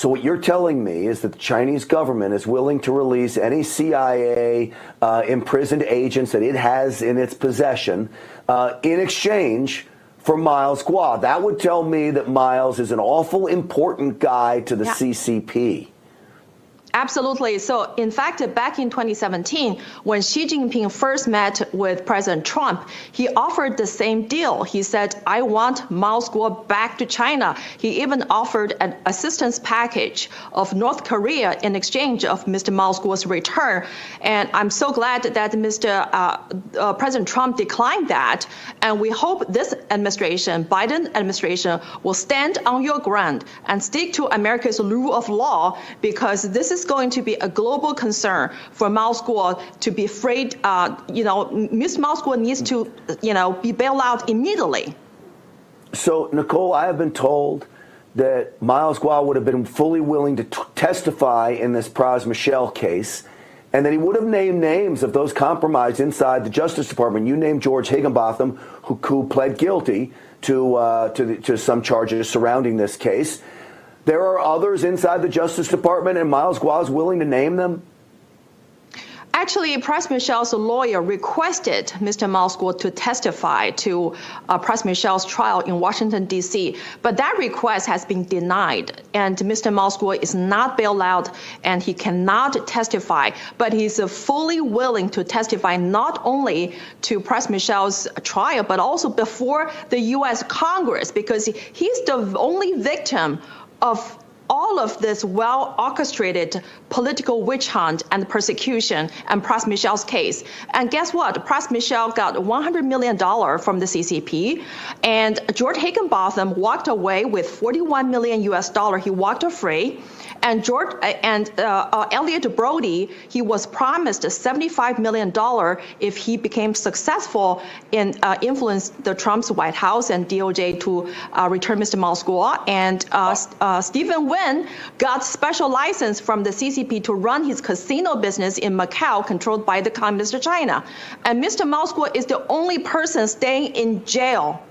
So what you're telling me is that the Chinese government is willing to release any CIA imprisoned agents that it has in its possession in exchange for Miles Guo. That would tell me that Miles is an awful important guy to the CCP. Absolutely. So, in fact, back in 2017, when Xi Jinping first met with President Trump, he offered the same deal. He said, I want Miles Guo back to China. He even offered an assistance package of North Korea in exchange of Mr. Miles Guo's return. And I'm so glad that President Trump declined that. And we hope this administration, Biden administration, will stand on your ground and stick to America's rule of law, because this is going to be a global concern for Miles Guo to be freed. Ms. Miles Guo needs to, be bailed out immediately. So, Nicole, I have been told that Miles Guo would have been fully willing to testify in this Pras Michel case, and that he would have named names of those compromised inside the Justice Department. You named George Higginbotham, who pled guilty to some charges surrounding this case. There are others inside the Justice Department, and Miles Guo is willing to name them? Actually, Pras Michel's lawyer requested Mr. Miles Guo to testify to Pras Michel's trial in Washington, D.C., but that request has been denied, and Mr. Miles Guo is not bailed out, and he cannot testify, but he's fully willing to testify not only to Pras Michel's trial, but also before the U.S. Congress, because he's the only victim of all of this well-orchestrated political witch hunt and persecution and Pras Michel's case. And guess what? Pras Michel got $100 million from the CCP, and George Higginbotham walked away with $41 million US. He walked free. And Elliot Brody, he was promised $75 million if he became successful in influence the Trump's White House and DOJ to return Mr. Miles Guo. And Stephen Wynn got special license from the CCP to run his casino business in Macau, controlled by the Communist China. And Mr. Miles Guo is the only person staying in jail